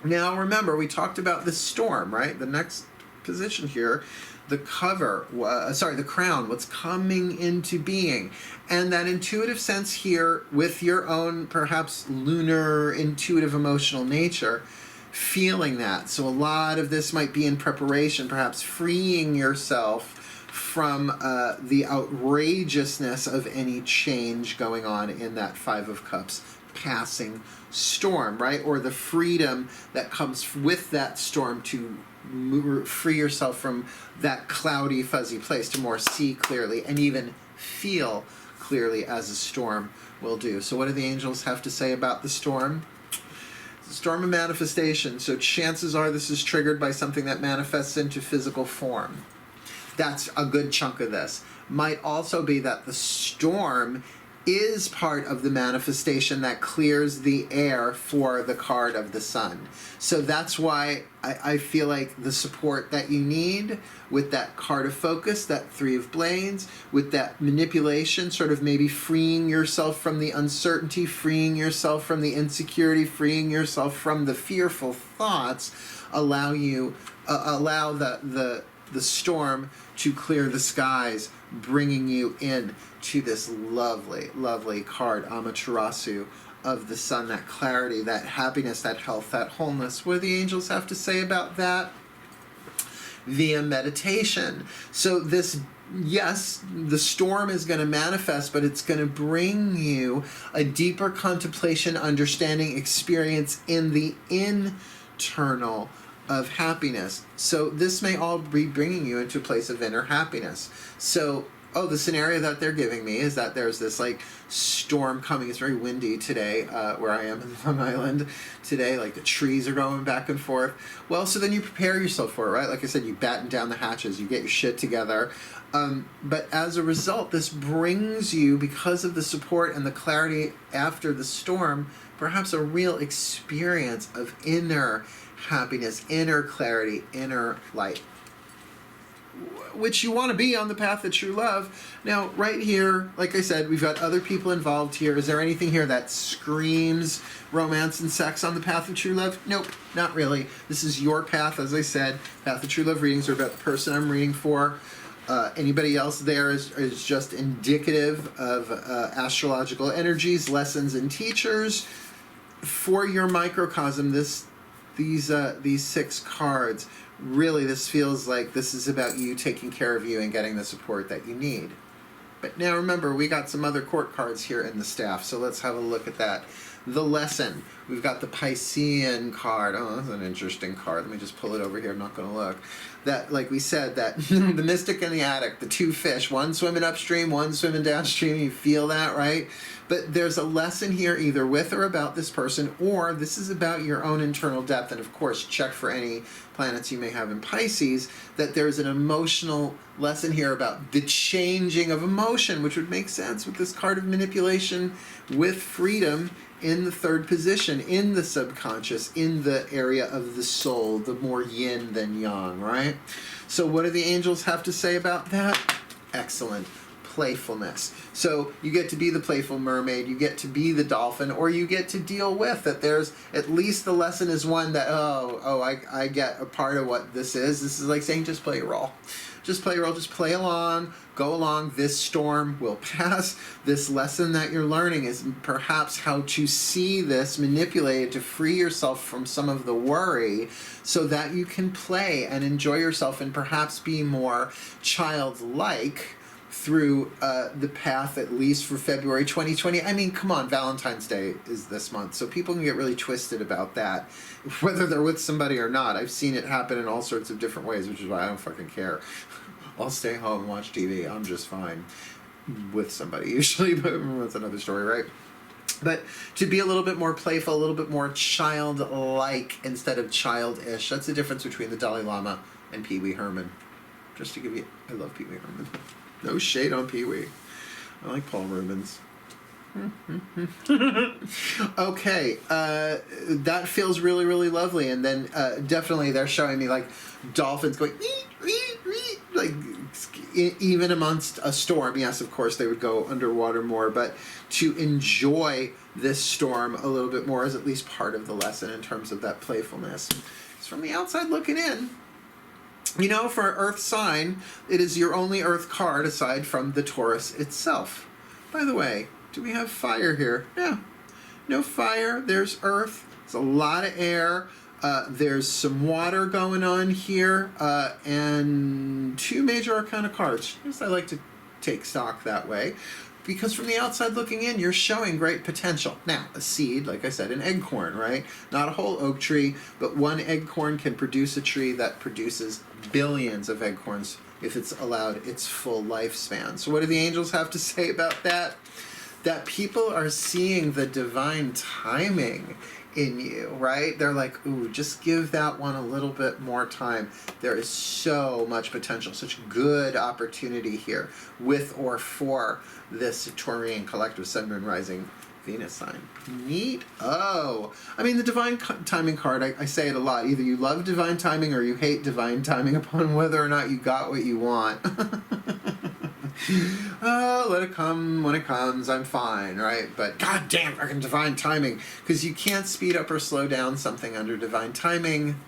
Now remember, we talked about the storm, right? The next position here, the the crown, what's coming into being. And that intuitive sense here with your own perhaps lunar, intuitive, emotional nature, feeling that. So a lot of this might be in preparation, perhaps freeing yourself from the outrageousness of any change going on in that Five of Cups passing storm, right? Or the freedom that comes with that storm to free yourself from that cloudy, fuzzy place to more see clearly and even feel clearly as a storm will do. So what do the angels have to say about the storm? It's a storm of manifestation. So chances are this is triggered by something that manifests into physical form. That's a good chunk of this. Might also be that the storm is part of the manifestation that clears the air for the card of the sun. So that's why I feel like the support that you need with that card of focus, that Three of Blades, with that manipulation, sort of maybe freeing yourself from the uncertainty, freeing yourself from the insecurity, freeing yourself from the fearful thoughts, allow the storm to clear the skies, bringing you in to this lovely, lovely card, Amaterasu, of the sun, that clarity, that happiness, that health, that wholeness. What do the angels have to say about that? Via meditation. So this, yes, the storm is going to manifest, but it's going to bring you a deeper contemplation, understanding, experience in the internal of happiness. So this may all be bringing you into a place of inner happiness. So, the scenario that they're giving me is that there's this like storm coming. It's very windy today where I am in Long Island today. Like the trees are going back and forth. Well, so then you prepare yourself for it, right? Like I said, you batten down the hatches, you get your shit together. But as a result, this brings you, because of the support and the clarity after the storm, perhaps a real experience of inner happiness, inner clarity, inner light, which you want to be on the path of true love. Now, right here, like I said, we've got other people involved here. Is there anything here that screams romance and sex on the path of true love? Nope, not really. This is your path, as I said. Path of true love readings are about the person I'm reading for. Anybody else there is just indicative of astrological energies, lessons, and teachers. For your microcosm, these 6 cards, really this feels like this is about you taking care of you and getting the support that you need. But now remember, we got some other court cards here in the staff, so let's have a look at that. The lesson. We've got the Piscean card. Oh, that's an interesting card. Let me just pull it over here. I'm not going to look. That, like we said, that the mystic and the addict, the 2 fish, one swimming upstream, one swimming downstream. You feel that, right? But there's a lesson here either with or about this person, or this is about your own internal depth. And of course, check for any planets you may have in Pisces, that there's an emotional lesson here about the changing of emotion, which would make sense with this card of manipulation with freedom in the 3rd position, in the subconscious, in the area of the soul, the more yin than yang, right? So what do the angels have to say about that? Excellent. Playfulness. So you get to be the playful mermaid, you get to be the dolphin, or you get to deal with that. There's at least the lesson is one that, I get a part of what this is. This is like saying just play your role. Just play your role, just play along, go along. This storm will pass. This lesson that you're learning is perhaps how to see this manipulated to free yourself from some of the worry so that you can play and enjoy yourself and perhaps be more childlike through the path, at least for February 2020. I mean, come on, Valentine's Day is this month, so people can get really twisted about that, whether they're with somebody or not. I've seen it happen in all sorts of different ways, which is why I don't fucking care. I'll stay home and watch TV. I'm just fine. with somebody usually, but that's another story, right? But to be a little bit more playful, a little bit more childlike instead of childish. That's the difference between the Dalai Lama and Pee Wee Herman. Just to give you, I love Pee Wee Herman. No shade on Pee Wee. I like Paul Rubens. Okay, that feels really, really lovely. And then definitely they're showing me like dolphins going, like even amongst a storm. Yes, of course they would go underwater more, but to enjoy this storm a little bit more is at least part of the lesson in terms of that playfulness. It's from the outside looking in. You know, for an Earth sign, it is your only Earth card aside from the Taurus itself. By the way, do we have fire here? Yeah. No fire. There's Earth. There's a lot of air. There's some water going on here. And 2 major arcana cards. Just I like to take stock that way. Because from the outside looking in, you're showing great potential. Now, a seed, like I said, an acorn, right? Not a whole oak tree, but one acorn can produce a tree that produces billions of acorns if it's allowed its full lifespan. So what do the angels have to say about that? That people are seeing the divine timing in you, right? They're like, ooh, just give that one a little bit more time. There is so much potential, such good opportunity here with or for this Taurian collective Sun, Moon, Rising, Venus sign. Neat. Oh, I mean, the divine timing card, I say it a lot. Either you love divine timing or you hate divine timing upon whether or not you got what you want. Oh, let it come when it comes, I'm fine, right? But goddamn fucking divine timing, because you can't speed up or slow down something under divine timing.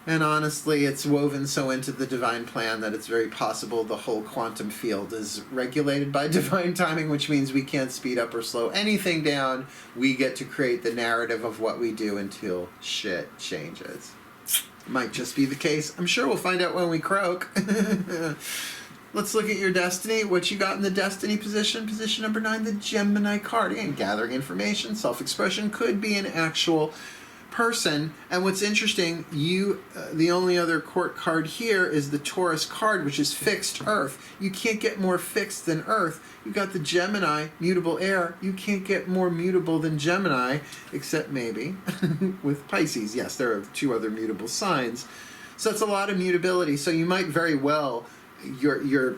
And honestly, it's woven so into the divine plan that it's very possible the whole quantum field is regulated by divine timing, which means we can't speed up or slow anything down. We get to create the narrative of what we do until shit changes. Might just be the case. I'm sure we'll find out when we croak. Let's look at your destiny. What you got in the destiny position. Position number 9, the Gemini card. Again, gathering information, self-expression, could be an actual person. And what's interesting, the only other court card here is the Taurus card, which is fixed Earth. You can't get more fixed than Earth. You got the Gemini, mutable air. You can't get more mutable than Gemini, except maybe with Pisces. Yes, there are 2 other mutable signs. So it's a lot of mutability. So you might very well, your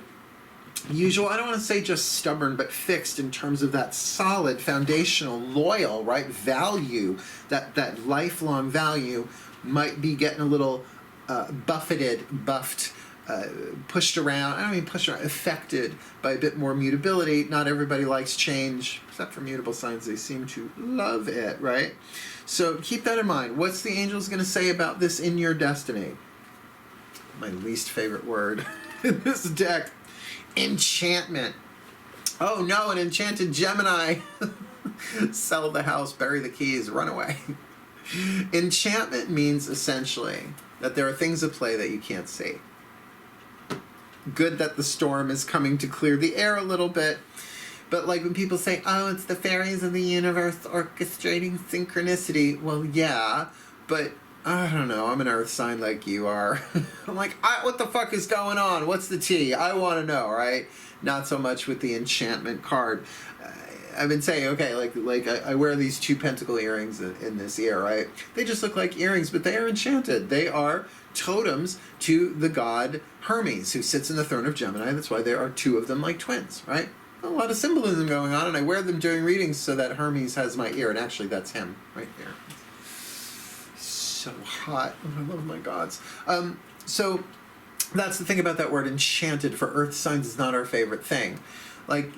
usual, I don't want to say just stubborn, but fixed in terms of that solid, foundational, loyal, right, value, that lifelong value might be getting a little buffed, pushed around. I don't mean pushed around, affected by a bit more mutability. Not everybody likes change, except for mutable signs. They seem to love it, right? So keep that in mind. What's the angels going to say about this in your destiny? My least favorite word in this deck. Enchantment. Oh no, an enchanted Gemini. Sell the house, bury the keys, run away. Enchantment means essentially that there are things at play that you can't see. Good that the storm is coming to clear the air a little bit. But like when people say, oh, it's the fairies of the universe orchestrating synchronicity. Well, yeah, but I don't know. I'm an earth sign like you are. I'm like, what the fuck is going on? What's the tea? I want to know, right? Not so much with the enchantment card. I've been saying, okay, like I wear these 2 pentacle earrings in this ear, right? They just look like earrings, but they are enchanted. They are totems to the god Hermes, who sits in the throne of Gemini. That's why there are 2 of them like twins, right? A lot of symbolism going on, and I wear them during readings so that Hermes has my ear, and actually that's him right there. So hot. I love my gods. So that's the thing about that word enchanted. For earth signs is not our favorite thing. Like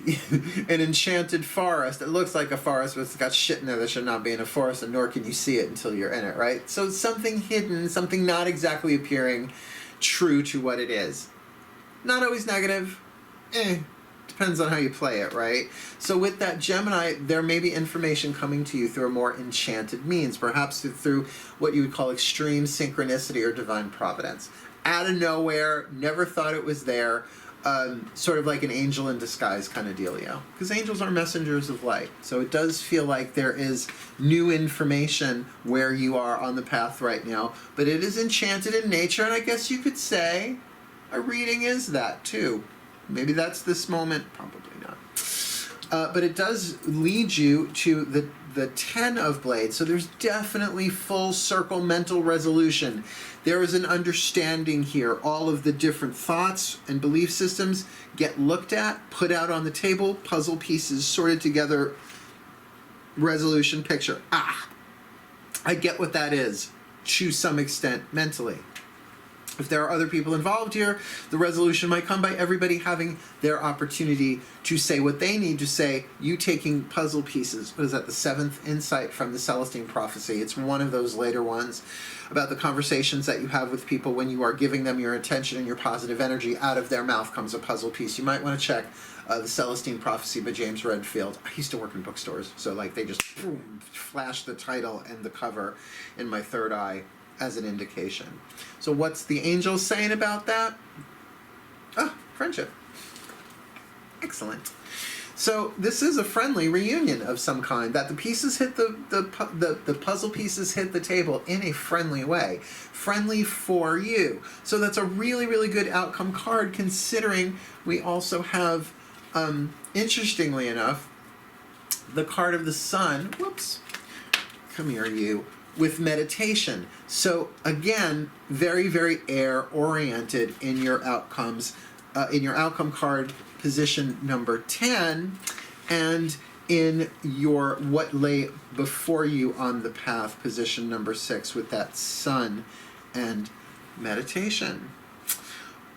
an enchanted forest, it looks like a forest, but it's got shit in there that should not be in a forest, and nor can you see it until you're in it, right? So something hidden, something not exactly appearing true to what it is. Not always negative. Depends on how you play it, right? So with that Gemini, there may be information coming to you through a more enchanted means, perhaps through what you would call extreme synchronicity or divine providence. Out of nowhere, never thought it was there, sort of like an angel in disguise kind of dealio. Because angels are messengers of light. So it does feel like there is new information where you are on the path right now, but it is enchanted in nature, and I guess you could say a reading is that too. Maybe that's this moment. Probably not. But it does lead you to the 10 of blades. So there's definitely full circle mental resolution. There is an understanding here. All of the different thoughts and belief systems get looked at, put out on the table, puzzle pieces sorted together, resolution picture. I get what that is to some extent mentally. If there are other people involved here, the resolution might come by everybody having their opportunity to say what they need to say, you taking puzzle pieces. What is that, the 7th insight from the Celestine prophecy? It's one of those later ones about the conversations that you have with people when you are giving them your attention and your positive energy. Out of their mouth comes a puzzle piece. You might want to check the Celestine Prophecy by James Redfield. I used to work in bookstores, so like they just boom, flash the title and the cover in my third eye as an indication. So what's the angels saying about that? Friendship. Excellent. So this is a friendly reunion of some kind, that the pieces hit the puzzle pieces hit the table in a friendly way. Friendly for you. So that's a really, really good outcome card, considering we also have, interestingly enough, the card of the sun. Whoops. Come here, you. With meditation. So again, very, very air-oriented in your outcomes, in your outcome card, position number 10, and in your what lay before you on the path, position number 6, with that sun and meditation.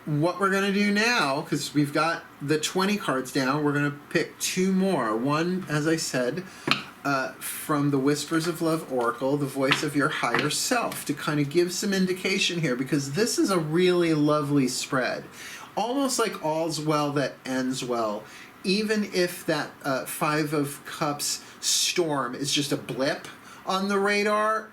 What we're going to do now, because we've got the 20 cards down, we're going to pick 2 more. One, as I said, from the Whispers of Love Oracle, the voice of your higher self, to kind of give some indication here, because this is a really lovely spread. Almost like all's well that ends well. Even if that 5 of Cups storm is just a blip on the radar,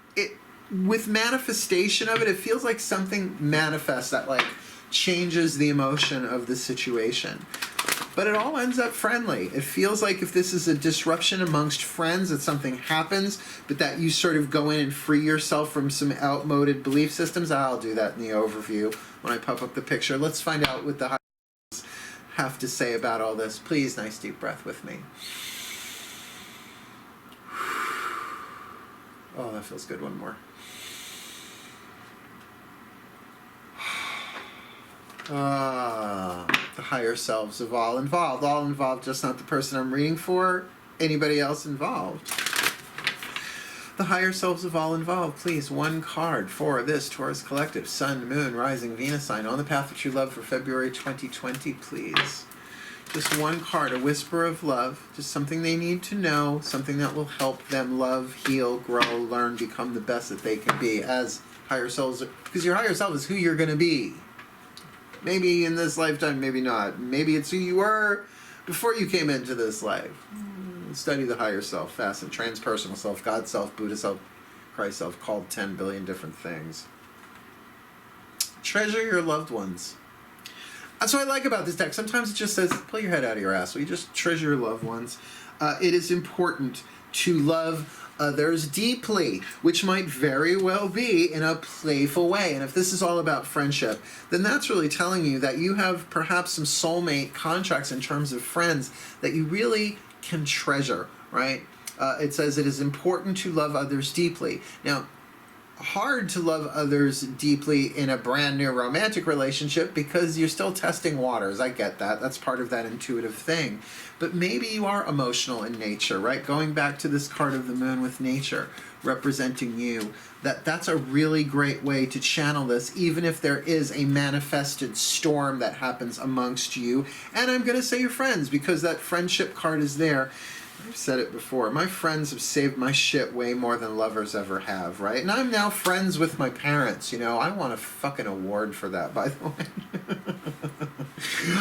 with manifestation of it, it feels like something manifests that like changes the emotion of the situation. But it all ends up friendly. It feels like if this is a disruption amongst friends, that something happens, but that you sort of go in and free yourself from some outmoded belief systems. I'll do that in the overview when I pop up the picture. Let's find out what the high have to say about all this. Please, nice deep breath with me. Oh, that feels good. One more. The higher selves of all involved, just not the person I'm reading for, anybody else involved. The higher selves of all involved, please, 1 card for this Taurus Collective, Sun, Moon, Rising, Venus sign, on the path of true love for February 2020, please. Just 1 card, a whisper of love, just something they need to know, something that will help them love, heal, grow, learn, become the best that they can be as higher selves, because your higher self is who you're going to be. Maybe in this lifetime, maybe not. Maybe it's who you were before you came into this life. Study the higher self, facet, transpersonal self, God self, Buddha self, Christ self, called 10 billion different things. Treasure your loved ones. That's what I like about this deck. Sometimes it just says, pull your head out of your ass. So you just treasure your loved ones. It is important to love others deeply, which might very well be in a playful way. And if this is all about friendship, then that's really telling you that you have perhaps some soulmate contracts in terms of friends that you really can treasure, right? It says it is important to love others deeply. Now, hard to love others deeply in a brand new romantic relationship because you're still testing waters. I get that. That's part of that intuitive thing. But maybe you are emotional in nature, right? Going back to this card of the moon with nature representing you, that's a really great way to channel this, even if there is a manifested storm that happens amongst you. And I'm going to say your friends, because that friendship card is there. I've said it before. My friends have saved my shit way more than lovers ever have, right? And I'm now friends with my parents, you know. I want a fucking award for that, by the way.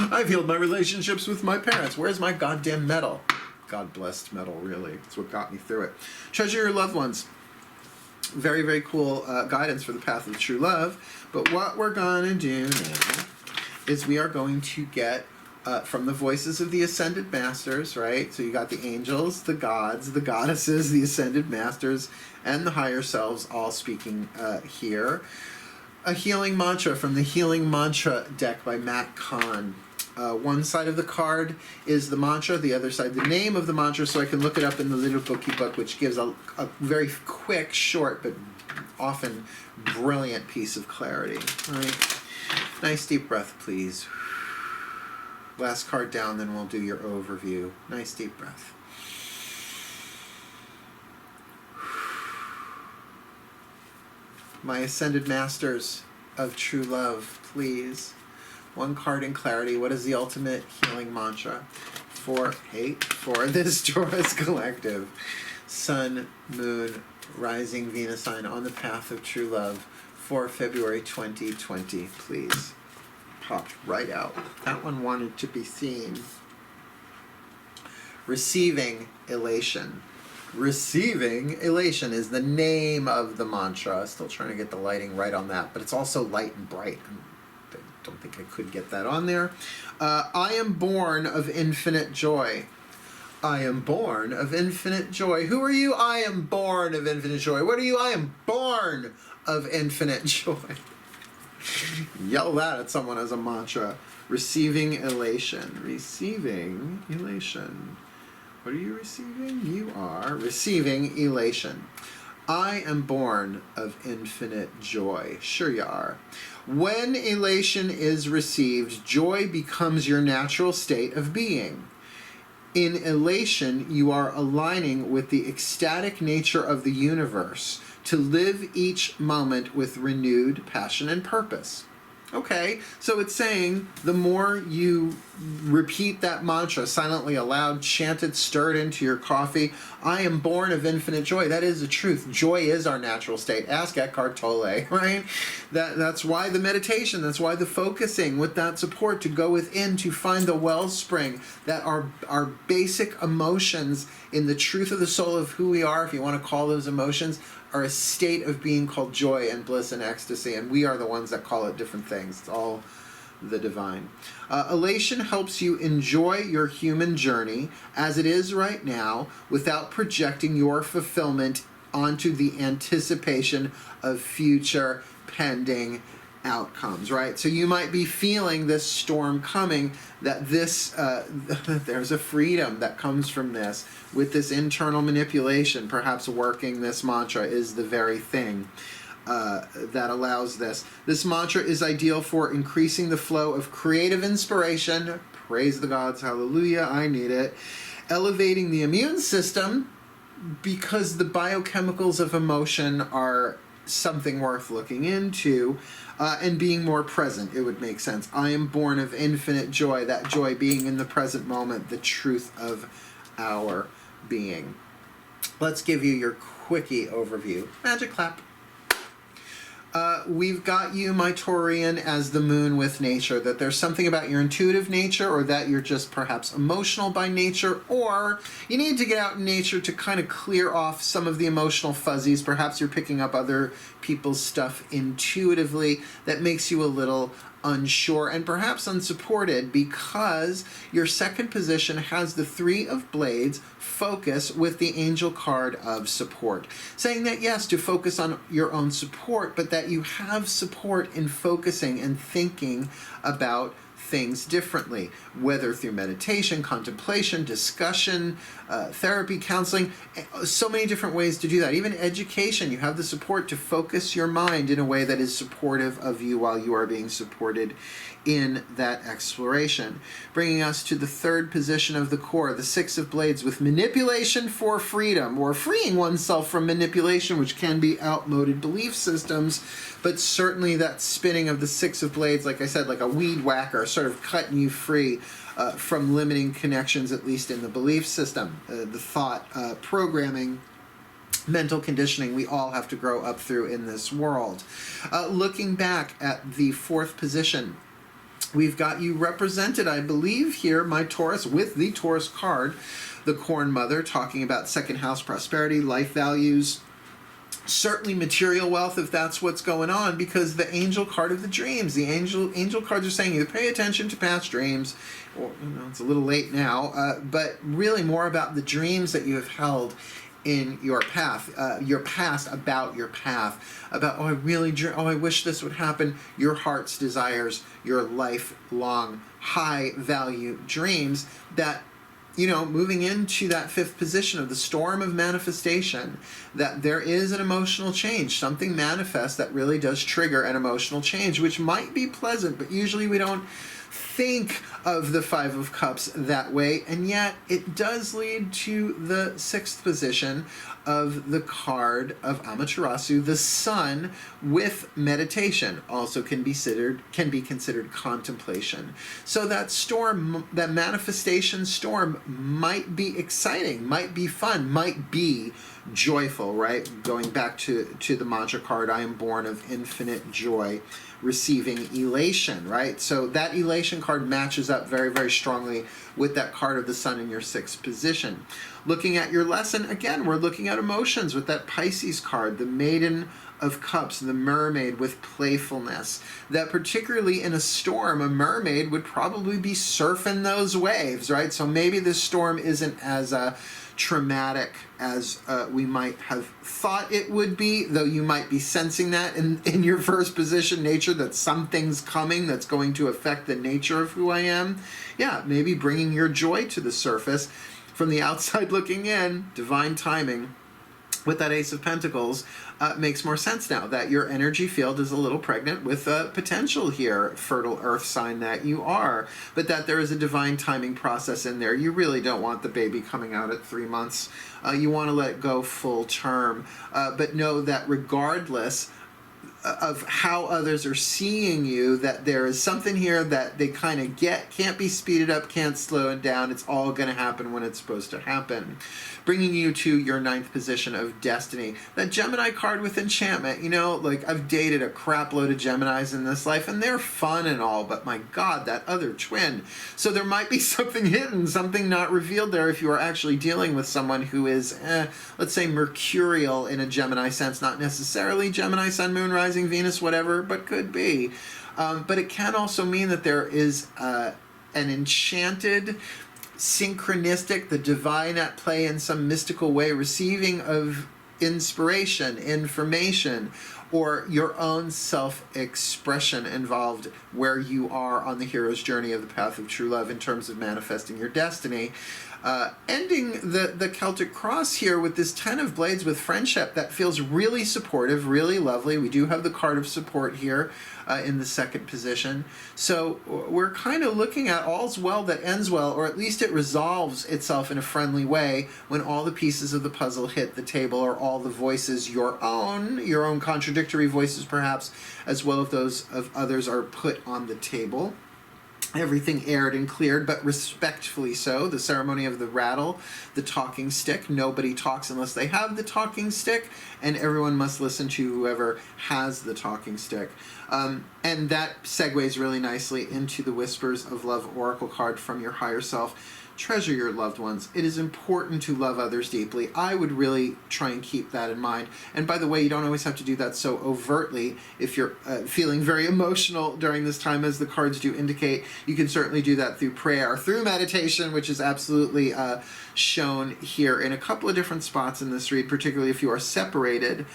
I've healed my relationships with my parents. Where's my goddamn medal? God-blessed medal, really. It's what got me through it. Treasure your loved ones. Very, very cool guidance for the path of true love. But what we're going to do now is we are going to get from the voices of the Ascended Masters, right? So you got the angels, the gods, the goddesses, the Ascended Masters, and the higher selves all speaking here. A healing mantra from the Healing Mantra deck by Kahn. One side of the card is the mantra, the other side the name of the mantra, so I can look it up in the little bookie book, which gives a very quick, short, but often brilliant piece of clarity. All right. Nice deep breath, please. Last card down, then we'll do your overview. Nice deep breath. My Ascended Masters of True Love, please. One card in clarity. What is the ultimate healing mantra for this Taurus collective? Sun, Moon, Rising Venus sign on the path of true love for February 2020, please. Popped right out. That one wanted to be seen. Receiving Elation. Receiving Elation is the name of the mantra. Still trying to get the lighting right on that, but it's also light and bright. I don't think I could get that on there. I am born of infinite joy. I am born of infinite joy. Who are you? I am born of infinite joy. What are you? I am born of infinite joy. Yell that at someone as a mantra. Receiving elation. Receiving elation. What are you receiving? You are receiving elation. I am born of infinite joy. Sure you are. When elation is received, joy becomes your natural state of being. In elation, you are aligning with the ecstatic nature of the universe to live each moment with renewed passion and purpose. Okay, so it's saying the more you repeat that mantra silently aloud, chanted, stirred into your coffee, I am born of infinite joy. That is the truth. Joy is our natural state. Ask Eckhart Tolle, right? That's why the meditation, that's why the focusing with that support to go within to find the wellspring that our basic emotions in the truth of the soul of who we are, if you want to call those emotions, are a state of being called joy and bliss and ecstasy, and we are the ones that call it different things. It's all the divine. Elation helps you enjoy your human journey as it is right now without projecting your fulfillment onto the anticipation of future pending outcomes, right? So you might be feeling this storm coming, that this there's a freedom that comes from this. With this internal manipulation, perhaps working this mantra is the very thing that allows this. This mantra is ideal for increasing the flow of creative inspiration. Praise the gods, hallelujah, I need it. Elevating the immune system, because the biochemicals of emotion are something worth looking into, and being more present, it would make sense. I am born of infinite joy, that joy being in the present moment, the truth of our being. Let's give you your quickie overview. Magic clap. We've got you, my Taurian, as the moon with nature, that there's something about your intuitive nature, or that you're just perhaps emotional by nature, or you need to get out in nature to kind of clear off some of the emotional fuzzies. Perhaps you're picking up other people's stuff intuitively that makes you a little unsure and perhaps unsupported, because your second position has the Three of Blades focus with the angel card of support, saying that yes, to focus on your own support, but that you have support in focusing and thinking about things differently, whether through meditation, contemplation, discussion, therapy, counseling, so many different ways to do that. Even education, you have the support to focus your mind in a way that is supportive of you while you are being supported in that exploration. Bringing us to the third position of the core, the Six of Blades, with manipulation for freedom, or freeing oneself from manipulation, which can be outmoded belief systems, but certainly that spinning of the Six of Blades, like I said, like a weed whacker, sort of cutting you free from limiting connections, at least in the belief system, the thought programming, mental conditioning we all have to grow up through in this world. Looking back at the fourth position, we've got you represented, I believe here, my Taurus, with the Taurus card, the Corn Mother, talking about second house prosperity, life values, certainly material wealth, if that's what's going on, because the angel card of the dreams, the angel cards are saying you pay attention to past dreams, or it's a little late now, but really more about the dreams that you have held in your path, your past, about your path, about, oh, I really dream, oh, I wish this would happen, your heart's desires, your lifelong high value dreams, that moving into that fifth position of the storm of manifestation, that there is an emotional change. Something manifests that really does trigger an emotional change, which might be pleasant, but usually we don't think of the Five of Cups that way, and yet it does lead to the sixth position of the card of Amaterasu, the Sun, with meditation. Also can be considered contemplation. So that storm, that manifestation storm, might be exciting, might be fun, might be joyful, right? Going back to the mantra card, I am born of infinite joy, receiving elation, right? So that elation card matches up very, very strongly with that card of the Sun in your sixth position. Looking at your lesson, again, we're looking at emotions with that Pisces card, the Maiden of Cups, the mermaid with playfulness. That particularly in a storm, a mermaid would probably be surfing those waves, right? So maybe this storm isn't as traumatic as we might have thought it would be, though you might be sensing that in your first position nature, that something's coming that's going to affect the nature of who I am. Yeah, maybe bringing your joy to the surface. From the outside looking in, divine timing with that Ace of Pentacles makes more sense now, that your energy field is a little pregnant with potential here, fertile earth sign that you are, but that there is a divine timing process in there. You really don't want the baby coming out at 3 months. You want to let it go full term, but know that regardless of how others are seeing you, that there is something here that they kind of get, can't be speeded up, can't slow it down. It's all going to happen when it's supposed to happen. Bringing you to your ninth position of destiny. That Gemini card with enchantment, like I've dated a crap load of Geminis in this life, and they're fun and all, but my God, that other twin. So there might be something hidden, something not revealed there if you are actually dealing with someone who is, let's say, mercurial in a Gemini sense, not necessarily Gemini, Sun, Moon, Rising, Venus, whatever, but could be. But it can also mean that there is an enchanted, synchronistic, the divine at play in some mystical way, receiving of inspiration, information, or your own self-expression involved where you are on the hero's journey of the path of true love in terms of manifesting your destiny. Ending the Celtic cross here with this Ten of Blades with friendship that feels really supportive, really lovely. We do have the card of support here in the second position. So we're kind of looking at all's well that ends well, or at least it resolves itself in a friendly way when all the pieces of the puzzle hit the table, or all the voices, your own contradictory voices perhaps, as well as those of others, are put on the table. Everything aired and cleared, but respectfully so. The ceremony of the rattle, the talking stick. Nobody talks unless they have the talking stick, and everyone must listen to whoever has the talking stick. And that segues really nicely into the Whispers of Love Oracle card from your higher self. Treasure your loved ones. It is important to love others deeply. I would really try and keep that in mind. And by the way, you don't always have to do that so overtly. If you're feeling very emotional during this time, as the cards do indicate, you can certainly do that through prayer, through meditation, which is absolutely shown here in a couple of different spots in this read, particularly if you are separated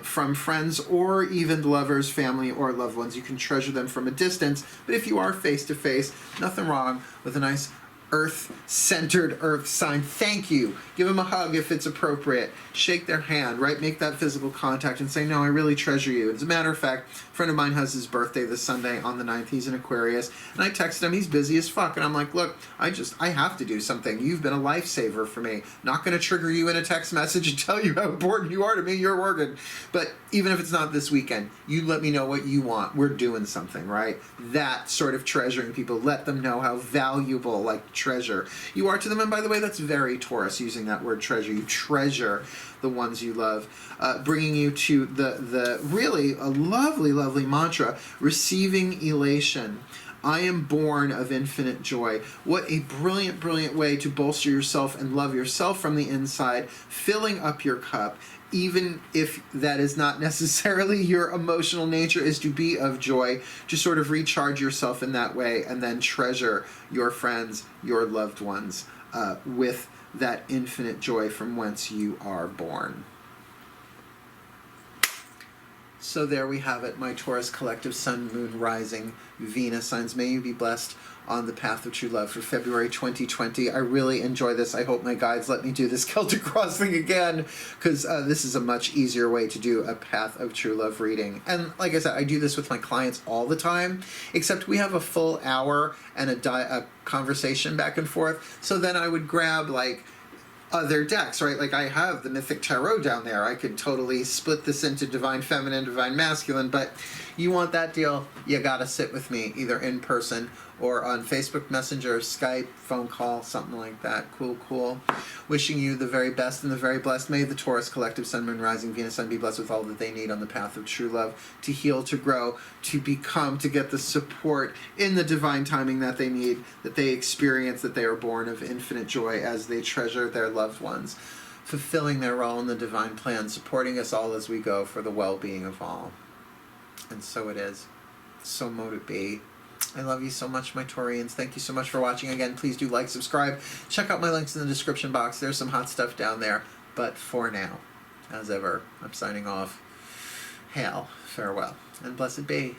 from friends or even lovers, family, or loved ones. You can treasure them from a distance. But if you are face-to-face, nothing wrong with a nice earth-centered earth sign. Thank you. Give them a hug if it's appropriate. Shake their hand, right? Make that physical contact and say, no, I really treasure you. As a matter of fact, a friend of mine has his birthday this Sunday on the 9th. He's in Aquarius. And I texted him. He's busy as fuck. And I'm like, look, I have to do something. You've been a lifesaver for me. Not going to trigger you in a text message and tell you how important you are to me. You're working. But even if it's not this weekend, you let me know what you want. We're doing something, right? That sort of treasuring people. Let them know how valuable, like, treasure you are to them. And by the way, that's very Taurus, using that word treasure. You treasure the ones you love. Bringing you to the really a lovely, lovely mantra, receiving elation. I am born of infinite joy. What a brilliant, brilliant way to bolster yourself and love yourself from the inside, filling up your cup, even if that is not necessarily your emotional nature, is to be of joy, to sort of recharge yourself in that way, and then treasure your friends, your loved ones, with that infinite joy from whence you are born. So there we have it, my Taurus collective Sun, Moon, Rising, Venus signs. May you be blessed on the path of true love for February 2020. I really enjoy this. I hope my guides let me do this Celtic Cross thing again, because this is a much easier way to do a path of true love reading. And like I said, I do this with my clients all the time, except we have a full hour and a conversation back and forth. So then I would grab like other decks, right? Like I have the Mythic Tarot down there. I could totally split this into Divine Feminine, Divine Masculine, but you want that deal, you gotta sit with me, either in person or on Facebook Messenger, Skype, phone call, something like that. Cool, cool. Wishing you the very best and the very blessed. May the Taurus collective Sun, Moon, Rising, Venus, Sun be blessed with all that they need on the path of true love, to heal, to grow, to become, to get the support in the divine timing that they need, that they experience, that they are born of infinite joy as they treasure their loved ones, fulfilling their role in the divine plan, supporting us all as we go for the well-being of all. And so it is. So mote it be. I love you so much, my Taurians. Thank you so much for watching. Again, please do like, subscribe. Check out my links in the description box. There's some hot stuff down there. But for now, as ever, I'm signing off. Hail, farewell, and blessed be.